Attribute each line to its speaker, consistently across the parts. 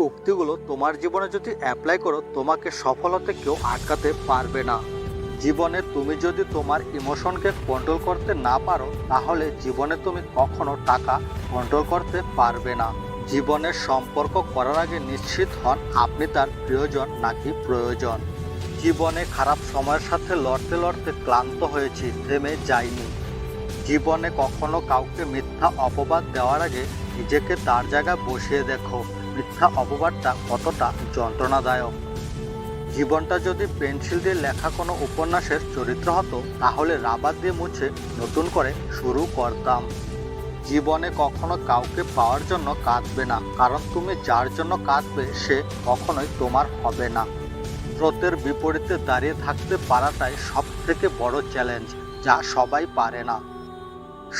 Speaker 1: উক্তিগুলো তোমার জীবনে যদি অ্যাপ্লাই করো, তোমাকে সফল হতে কেউ আটকাতে পারবে না। জীবনে তুমি যদি তোমার ইমোশনকে কন্ট্রোল করতে না পারো, তাহলে জীবনে তুমি কখনো টাকা কন্ট্রোল করতে পারবে না। জীবনের সম্পর্ক করার আগে নিশ্চিত হন আপনি তার প্রিয়জন নাকি প্রয়োজন। জীবনে খারাপ সময়ের সাথে লড়তে লড়তে ক্লান্ত হয়েছি, থেমে যাইনি। জীবনে কখনো কাউকে মিথ্যা অপবাদ দেওয়ার আগে নিজেকে তার জায়গায় বসিয়ে দেখো, মিথ্যা অপবাদটা কতটা যন্ত্রণাদায়ক। জীবনটা যদি পেন্সিল দিয়ে লেখা কোনো উপন্যাসের চরিত্র হতো, তাহলে রাবার দিয়ে মুছে নতুন করে শুরু করতাম। জীবনে কখনো কাউকে পাওয়ার জন্য কাঁদবে না, কারণ তুমি যার জন্য কাঁদবে সে কখনোই তোমার হবে না। স্রোতের বিপরীতে দাঁড়িয়ে থাকতে পারাটাই সব থেকে বড় চ্যালেঞ্জ, যা সবাই পারে না।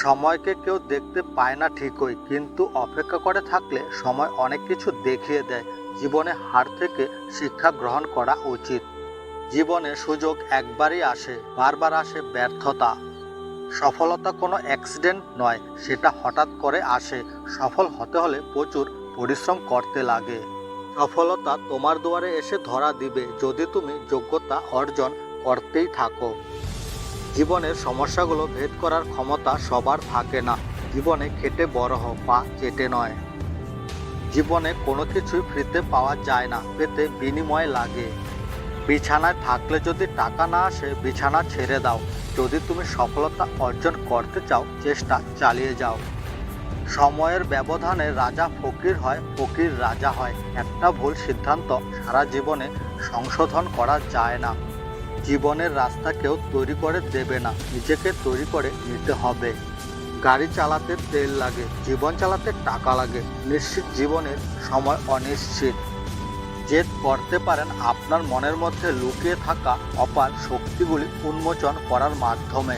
Speaker 1: সময়কে কেউ দেখতে পায় না ঠিকই, কিন্তু অপেক্ষা করে থাকলে সময় অনেক কিছু দেখিয়ে দেয়। জীবনে হার থেকে শিক্ষা গ্রহণ করা উচিত। জীবনে সুযোগ একবারই আসে, বারবার আসে ব্যর্থতা। সফলতা কোনো অ্যাক্সিডেন্ট নয়, সেটা হঠাৎ করে আসে। সফল হতে হলে প্রচুর পরিশ্রম করতে লাগে। সফলতা তোমার দুয়ারে এসে ধরা দিবে যদি তুমি যোগ্যতা অর্জন করতেই থাকো। জীবনের সমস্যাগুলো ভেদ করার ক্ষমতা সবার থাকে না। জীবনে খেটে বড় হও, পা চেটে নয়। জীবনে কোনো কিছুই ফ্রিতে পাওয়া যায় না, পেতে বিনিময় লাগে। বিছানায় থাকলে যদি টাকা না আসে, বিছানা ছেড়ে দাও। যদি তুমি সফলতা অর্জন করতে চাও, চেষ্টা চালিয়ে যাও। সময়ের ব্যবধানে রাজা ফকির হয়, ফকির রাজা হয়। একটা ভুল সিদ্ধান্ত সারা জীবনে সংশোধন করা যায় না। জীবনের রাস্তা কেউ তৈরি করে দেবে না, নিজেকে তৈরি করে নিতে হবে। গাড়ি চালাতে তেল লাগে, জীবন চালাতে টাকা লাগে। নিশ্চিত জীবনের সময় অনিশ্চিত। জেদ করতে পারেন আপনার মনের মধ্যে লুকিয়ে থাকা অপার শক্তিগুলি উন্মোচন করার মাধ্যমে।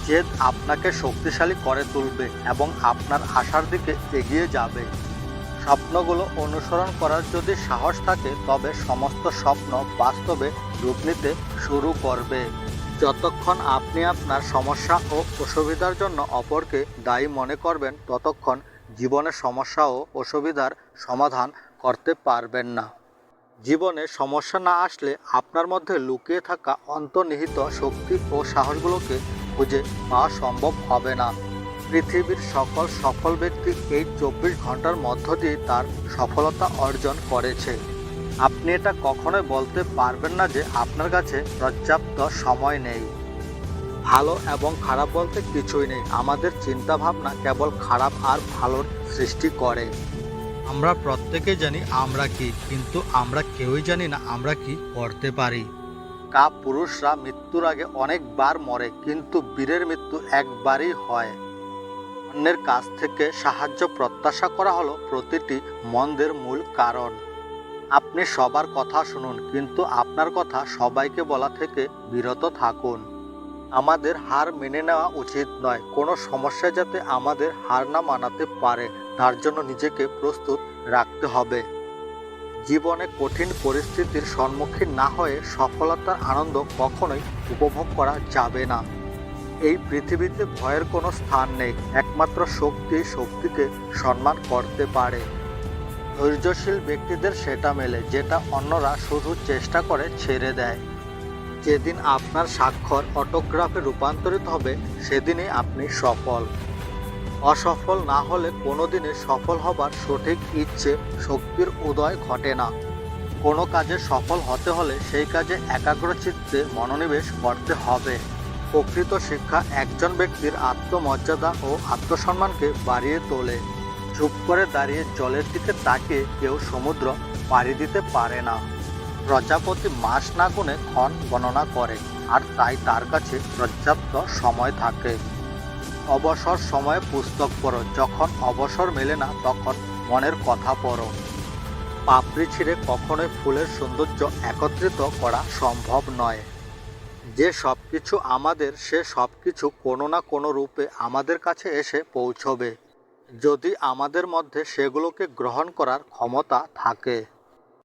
Speaker 1: জেদ আপনাকে শক্তিশালী করে তুলবে এবং আপনার আশার দিকে এগিয়ে যাবে। স্বপ্নগুলো অনুসরণ করার যদি সাহস থাকে, তবে সমস্ত স্বপ্ন বাস্তবে রূপ নিতে শুরু করবে। যতক্ষণ আপনি আপনার সমস্যা ও অসুবিধার জন্য অপরকে দায়ী মনে করবেন, ততক্ষণ জীবনের সমস্যা ও অসুবিধার সমাধান করতে পারবেন না। জীবনে সমস্যা না আসলে আপনার মধ্যে লুকিয়ে থাকা অন্তর্নিহিত শক্তি ও সাহসগুলোকে খুঁজে পাওয়া সম্ভব হবে না। পৃথিবীর সকল সফল ব্যক্তি এই 24 ঘন্টার মধ্য দিয়ে তার সফলতা অর্জন করেছে। আপনি এটা কখনোই বলতে পারবেন না যে আপনার কাছে পর্যাপ্ত সময় নেই। ভালো এবং খারাপ বলতে কিছুই নেই। আমাদের চিন্তা ভাবনা কেবল খারাপ আর ভালোর সৃষ্টি করে। আমরা প্রত্যেকেই জানি আমরা কি, কিন্তু আমরা কেউই জানি না আমরা কি করতে পারি। পুরুষরা মৃত্যুর আগে অনেকবার মরে, কিন্তু বীরের মৃত্যু একবারই হয়। অন্যের কাছ থেকে সাহায্য প্রত্যাশা করা হলো প্রতিটি মন্দের মূল কারণ। আপনি সবার কথা শুনুন, কিন্তু আপনার কথা সবাইকে বলা থেকে বিরত থাকুন। আমাদের হার মেনে নেওয়া উচিত নয়। কোনো সমস্যা যাতে আমাদের হার না মানাতে পারে, তার জন্য নিজেকে প্রস্তুত রাখতে হবে। জীবনে কঠিন পরিস্থিতির সম্মুখীন না হয়ে সফলতার আনন্দ কখনোই উপভোগ করা যাবে না। এই পৃথিবীতে ভয়ের কোনো স্থান নেই। একমাত্র শক্তি শক্তিকে সম্মান করতে পারে। ধৈর্যশীল ব্যক্তিদের সেটা মেলে যেটা অন্যরা শুধু চেষ্টা করে ছেড়ে দেয়। যেদিন আপনার স্বাক্ষর অটোগ্রাফে রূপান্তরিত হবে, সেদিনই আপনি সফল। অসফল না হলে কোনোদিনই সফল হবার সঠিক ইচ্ছে শক্তির উদয় ঘটে না। কোনো কাজে সফল হতে হলে সেই কাজে একাগ্রচিত্তে মনোনিবেশ করতে হবে। প্রকৃত শিক্ষা একজন ব্যক্তির আত্মমর্যাদা ও আত্মসম্মানকে বাড়িয়ে তোলে। চুপ করে দাঁড়িয়ে জলের দিকে তাকিয়ে কেউ সমুদ্র পাড়ি দিতে পারে না। প্রজাপতি মাস না গুনে ক্ষণ গণনা করে, আর তাই তার কাছে পর্যাপ্ত সময় থাকে। অবসর সময়ে পুস্তক পড়ো, যখন অবসর মেলে না তখন মনের কথা পড়ো। পাপড়ি ছিঁড়ে কখনোই ফুলের সৌন্দর্য একত্রিত করা সম্ভব নয়। যে সব কিছু আমাদের, সে সব কিছু কোনো না কোনো রূপে আমাদের কাছে এসে পৌঁছবে, যদি আমাদের মধ্যে সেগুলোকে গ্রহণ করার ক্ষমতা থাকে।